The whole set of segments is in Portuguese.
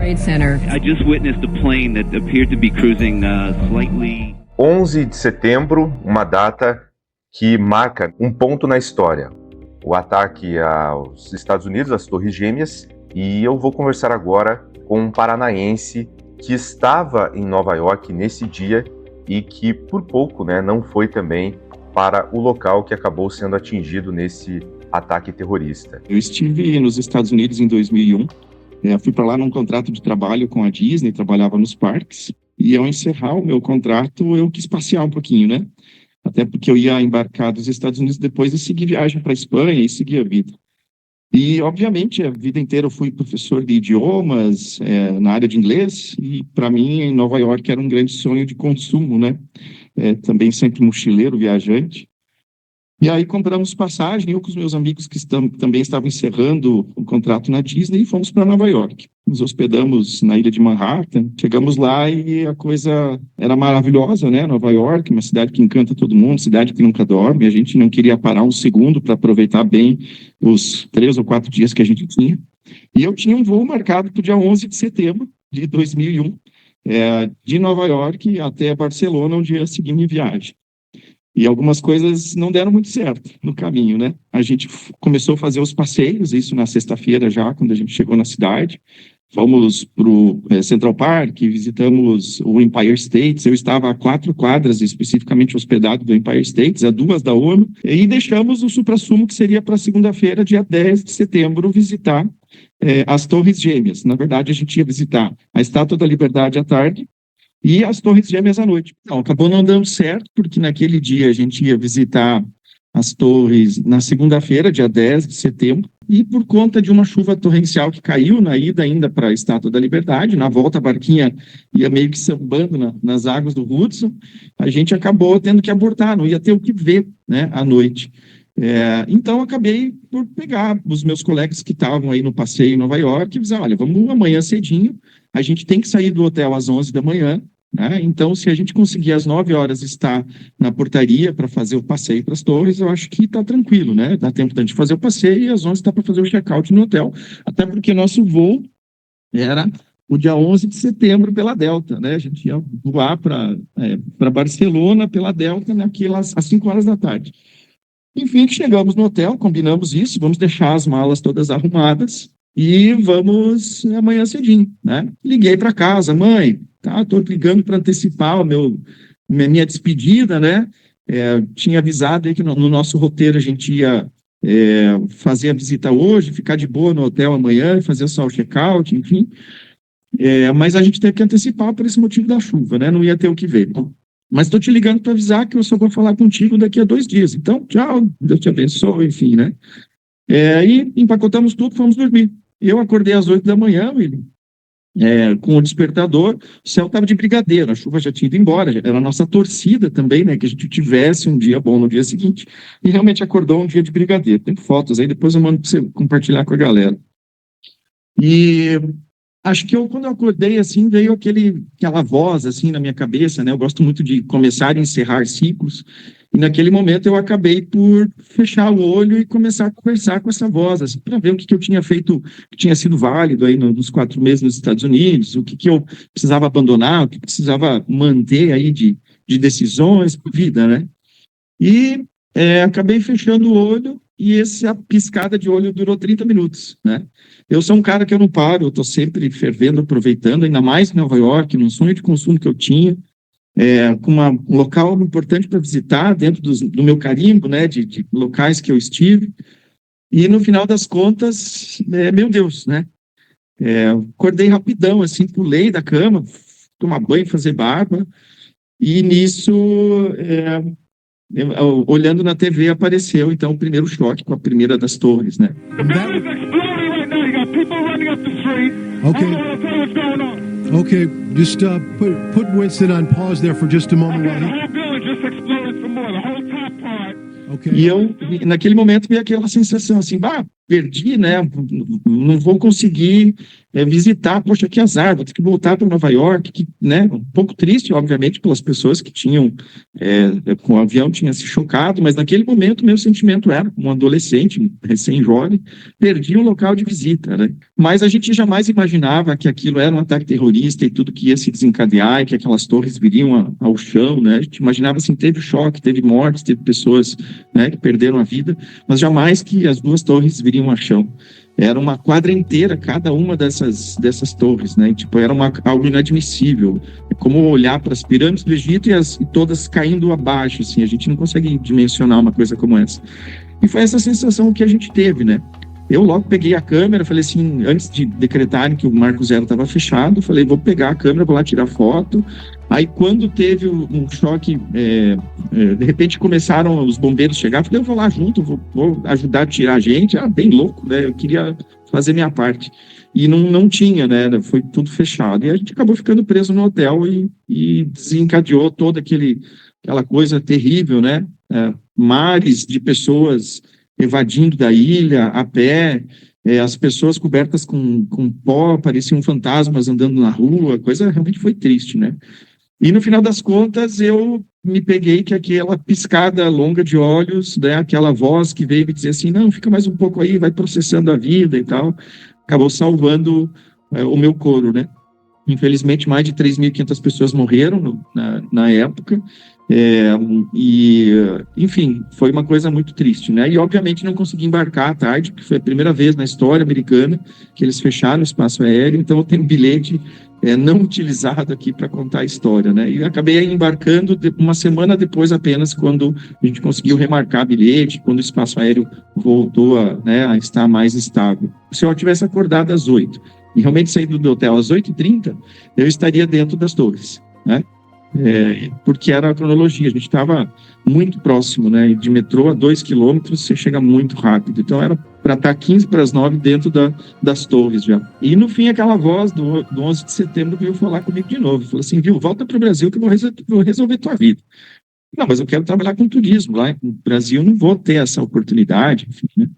Trade Center. I just witnessed a plane that appeared to be cruising slightly. 11 de setembro, uma data que marca um ponto na história. O ataque aos Estados Unidos, às Torres Gêmeas, e eu vou conversar agora com um paranaense que estava em Nova York nesse dia e que por pouco, não foi também para o local que acabou sendo atingido nesse ataque terrorista. Eu estive nos Estados Unidos em 2001. Fui para lá num contrato de trabalho com a Disney, trabalhava nos parques, e ao encerrar o meu contrato, eu quis passear um pouquinho, né? Até porque eu ia embarcar dos Estados Unidos depois e seguir viagem para a Espanha e seguir a vida. E, obviamente, a vida inteira eu fui professor de idiomas, na área de inglês, e para mim, em Nova York, era um grande sonho de consumo, né? Também sempre mochileiro, viajante. E aí compramos passagem, eu com os meus amigos que também estavam encerrando o contrato na Disney e fomos para Nova York. Nos hospedamos na ilha de Manhattan, chegamos lá e a coisa era maravilhosa, né? Nova York, uma cidade que encanta todo mundo, cidade que nunca dorme, a gente não queria parar um segundo para aproveitar bem os 3 ou 4 dias que a gente tinha. E eu tinha um voo marcado para o dia 11 de setembro de 2001, de Nova York até Barcelona, onde ia seguir minha viagem. E algumas coisas não deram muito certo no caminho, né? A gente começou a fazer os passeios, isso na sexta-feira já, quando a gente chegou na cidade. Fomos para o Central Park, visitamos o Empire State. Eu estava a 4 quadras, especificamente hospedado do Empire State, a 2 da ONU. E deixamos o suprassumo, que seria para segunda-feira, dia 10 de setembro, visitar as Torres Gêmeas. Na verdade, a gente ia visitar a Estátua da Liberdade à tarde, e as Torres Gêmeas à noite. Então, acabou não dando certo, porque naquele dia a gente ia visitar as torres na segunda-feira, dia 10 de setembro, e por conta de uma chuva torrencial que caiu na ida ainda para a Estátua da Liberdade, na volta a barquinha ia meio que sambando nas águas do Hudson, a gente acabou tendo que abortar, não ia ter o que ver, né, à noite. Então, acabei por pegar os meus colegas que estavam aí no passeio em Nova York e dizer, olha, vamos amanhã cedinho, a gente tem que sair do hotel às 11 da manhã, né? Então, se a gente conseguir às 9 horas estar na portaria para fazer o passeio para as torres, eu acho que está tranquilo, né? Dá tempo de a gente fazer o passeio e às 11 está para fazer o check-out no hotel, até porque nosso voo era o dia 11 de setembro pela Delta, né? A gente ia voar para Barcelona pela Delta às 5 horas da tarde. Enfim, chegamos no hotel, combinamos isso, vamos deixar as malas todas arrumadas e vamos amanhã cedinho, né? Liguei para casa, mãe, estou ligando para antecipar minha despedida, né? Tinha avisado aí que no nosso roteiro a gente ia fazer a visita hoje, ficar de boa no hotel amanhã, fazer só o check-out, enfim. Mas a gente teve que antecipar por esse motivo da chuva, né? Não ia ter o que ver. Mas estou te ligando para avisar que eu só vou falar contigo daqui a 2 dias. Então, tchau, Deus te abençoe, enfim, né? E empacotamos tudo, fomos dormir. Eu acordei às 8 da manhã, William, com o despertador, o céu estava de brigadeiro, a chuva já tinha ido embora, era a nossa torcida também, né, que a gente tivesse um dia bom no dia seguinte, e realmente acordou um dia de brigadeiro. Tem fotos aí, depois eu mando para você compartilhar com a galera. E acho que quando eu acordei, assim, veio aquela voz, assim, na minha cabeça, né, eu gosto muito de começar e encerrar ciclos, e naquele momento eu acabei por fechar o olho e começar a conversar com essa voz, assim, para ver o que eu tinha feito, que tinha sido válido aí nos 4 meses nos Estados Unidos, o que eu precisava abandonar, o que precisava manter aí de decisões, vida, né? E acabei fechando o olho e essa piscada de olho durou 30 minutos, né? Eu sou um cara que eu não paro, eu estou sempre fervendo, aproveitando, ainda mais em Nova York, num sonho de consumo que eu tinha, com um local importante para visitar, dentro do meu carimbo, né, de locais que eu estive, e no final das contas, meu Deus, né, acordei rapidão, assim, pulei da cama, tomar banho, fazer barba, e nisso, olhando na TV, apareceu, então, o primeiro choque com a primeira das torres, né. Okay, just put Winston on pause there for just a moment. Okay. E naquele momento, vi aquela sensação assim, perdi, né? Não vou conseguir visitar, poxa, que azar, vou ter que voltar para Nova York, que, né? Um pouco triste, obviamente, pelas pessoas que tinham, com o avião, tinha se chocado, mas naquele momento meu sentimento era, como um adolescente, recém-jovem, perdi um local de visita, né? Mas a gente jamais imaginava que aquilo era um ataque terrorista e tudo que ia se desencadear e que aquelas torres viriam ao chão, né? A gente imaginava assim, teve choque, teve mortes, teve pessoas, né, que perderam a vida, mas jamais que as duas torres viriam ao chão. Era uma quadra inteira, cada uma dessas torres, né? E, tipo, era algo inadmissível. É como olhar para as pirâmides do Egito e todas caindo abaixo, assim. A gente não consegue dimensionar uma coisa como essa. E foi essa sensação que a gente teve, né? Eu logo peguei a câmera, falei assim, antes de decretarem que o Marco Zero estava fechado, falei, vou pegar a câmera, vou lá tirar foto. Aí, quando teve um choque, de repente começaram os bombeiros a chegar, falei, eu vou lá junto, vou ajudar a tirar a gente. Bem louco, né? Eu queria fazer minha parte. E não tinha, né? Foi tudo fechado. E a gente acabou ficando preso no hotel e desencadeou toda aquela coisa terrível, né? Mares de pessoas evadindo da ilha a pé, as pessoas cobertas com pó, pareciam fantasmas andando na rua, a coisa realmente foi triste, né? E no final das contas, eu me peguei que aquela piscada longa de olhos, né, aquela voz que veio me dizer assim, não, fica mais um pouco aí, vai processando a vida e tal, acabou salvando o meu couro, né? Infelizmente, mais de 3.500 pessoas morreram na época, enfim, foi uma coisa muito triste, né? E, obviamente, não consegui embarcar à tarde, porque foi a primeira vez na história americana que eles fecharam o espaço aéreo, então eu tenho um bilhete não utilizado aqui para contar a história, né? E acabei embarcando uma semana depois apenas, quando a gente conseguiu remarcar bilhete, quando o espaço aéreo voltou a estar mais estável. Se eu tivesse acordado às 8 e realmente saído do hotel às 8h30, eu estaria dentro das torres, né? Porque era a cronologia, a gente estava muito próximo, né? De metrô a 2 quilômetros, você chega muito rápido. Então era para estar 8h45 dentro das torres já. E no fim, aquela voz do 11 de setembro veio falar comigo de novo. Falou assim, viu, volta para o Brasil que eu vou resolver tua vida. Não, mas eu quero trabalhar com turismo lá no Brasil, não vou ter essa oportunidade, enfim, né?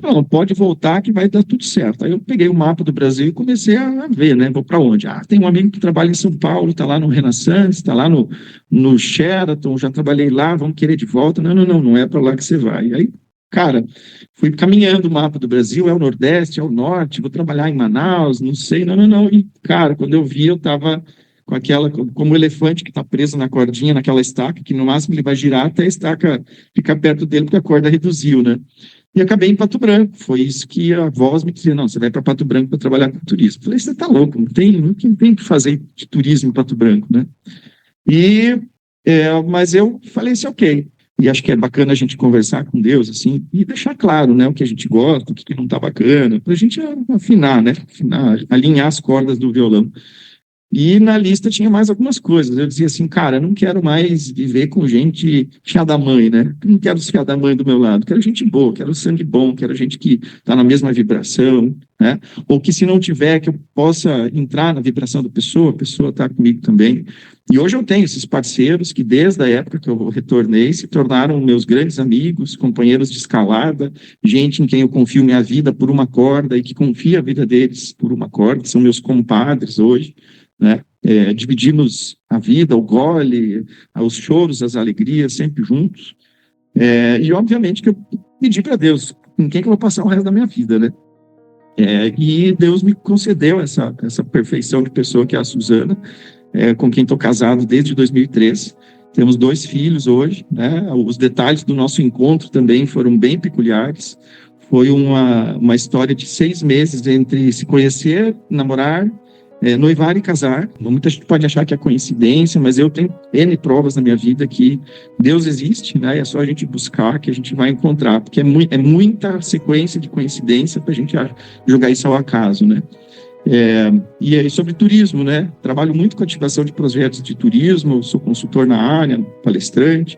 Não, pode voltar que vai dar tudo certo. Aí eu peguei o mapa do Brasil e comecei a ver, né? Vou para onde? Tem um amigo que trabalha em São Paulo, está lá no Renaissance, está lá no Sheraton, já trabalhei lá, vamos querer de volta. Não é para lá que você vai. Aí, cara, fui caminhando o mapa do Brasil, é o Nordeste, é o Norte, vou trabalhar em Manaus, não sei, não. E, cara, quando eu vi, eu estava com aquela, como o elefante que está preso na cordinha, naquela estaca, que no máximo ele vai girar até a estaca ficar perto dele, porque a corda reduziu, né? E acabei em Pato Branco. Foi isso que a voz me dizia, não, você vai para Pato Branco para trabalhar com turismo. Falei, você está louco, não tem que fazer de turismo em Pato Branco, né? Mas eu falei assim, ok. E acho que é bacana a gente conversar com Deus, assim, e deixar claro, né, o que a gente gosta, o que não está bacana, para a gente afinar, né? Alinhar as cordas do violão. E na lista tinha mais algumas coisas. Eu dizia assim, cara, não quero mais viver com gente fiada da mãe, né? Não quero ser fiada da mãe do meu lado. Quero gente boa, quero sangue bom, quero gente que está na mesma vibração, né? Ou que se não tiver, que eu possa entrar na vibração da pessoa, a pessoa está comigo também. E hoje eu tenho esses parceiros que desde a época que eu retornei se tornaram meus grandes amigos, companheiros de escalada, gente em quem eu confio minha vida por uma corda e que confia a vida deles por uma corda, são meus compadres hoje, né? Dividimos a vida, o gole, os choros, as alegrias, sempre juntos. E obviamente que eu pedi para Deus, com quem que eu vou passar o resto da minha vida, né? E Deus me concedeu essa perfeição de pessoa que é a Suzana, com quem estou casado desde 2003. Temos 2 filhos hoje, né? Os detalhes do nosso encontro também foram bem peculiares. Foi uma história de 6 meses entre se conhecer, namorar, noivar e casar. Muita gente pode achar que é coincidência, mas eu tenho N provas na minha vida que Deus existe, né? É só a gente buscar que a gente vai encontrar, porque é muita sequência de coincidência para a gente jogar isso ao acaso, né? E aí sobre turismo, né? Trabalho muito com ativação de projetos de turismo, sou consultor na área, palestrante.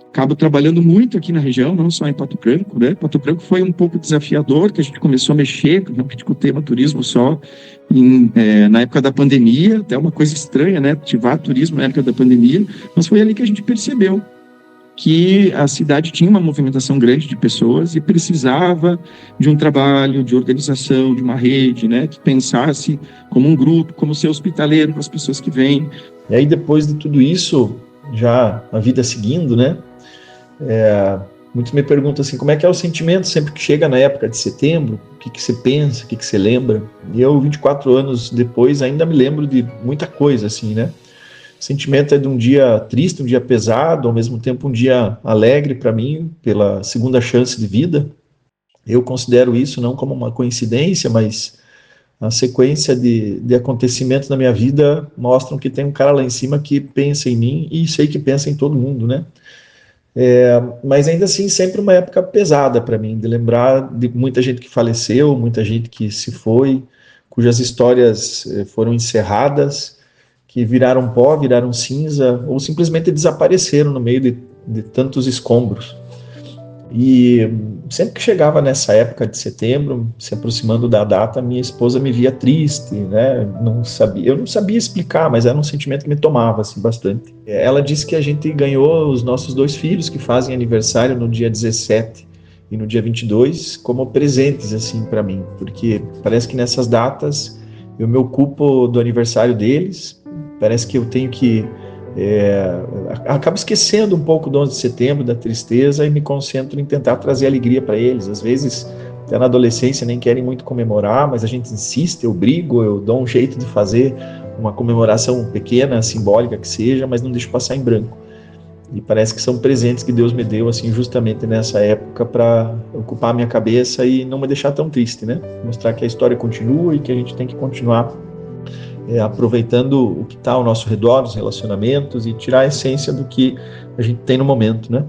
Acabo trabalhando muito aqui na região, não só em Pato Branco, né? Pato Branco foi um pouco desafiador, que a gente começou a mexer realmente com o tema turismo só na época da pandemia, até uma coisa estranha, né? Ativar turismo na época da pandemia, mas foi ali que a gente percebeu que a cidade tinha uma movimentação grande de pessoas e precisava de um trabalho, de organização, de uma rede, né, que pensasse como um grupo, como ser hospitaleiro para as pessoas que vêm. E aí, depois de tudo isso, já a vida seguindo, né, muitos me perguntam assim, como é que é o sentimento sempre que chega na época de setembro, o que você pensa, o que você lembra? E eu, 24 anos depois, ainda me lembro de muita coisa, assim, né? O sentimento é de um dia triste, um dia pesado, ao mesmo tempo um dia alegre para mim, pela segunda chance de vida. Eu considero isso não como uma coincidência, mas a sequência de acontecimentos na minha vida mostram que tem um cara lá em cima que pensa em mim e sei que pensa em todo mundo, né? Mas ainda assim, sempre uma época pesada para mim, de lembrar de muita gente que faleceu, muita gente que se foi, cujas histórias foram encerradas, que viraram pó, viraram cinza, ou simplesmente desapareceram no meio de tantos escombros. E sempre que chegava nessa época de setembro, se aproximando da data, minha esposa me via triste, né? Eu não sabia explicar, mas era um sentimento que me tomava assim, bastante. Ela disse que a gente ganhou os nossos 2 filhos, que fazem aniversário no dia 17 e no dia 22, como presentes assim para mim, porque parece que nessas datas eu me ocupo do aniversário deles, parece que eu tenho que acabo esquecendo um pouco do 11 de setembro, da tristeza, e me concentro em tentar trazer alegria para eles. Às vezes, até na adolescência, nem querem muito comemorar, mas a gente insiste, eu brigo, eu dou um jeito de fazer uma comemoração pequena, simbólica que seja, mas não deixo passar em branco. E parece que são presentes que Deus me deu, assim, justamente nessa época, para ocupar a minha cabeça e não me deixar tão triste, né? Mostrar que a história continua e que a gente tem que continuar aproveitando o que está ao nosso redor, os relacionamentos, e tirar a essência do que a gente tem no momento, né?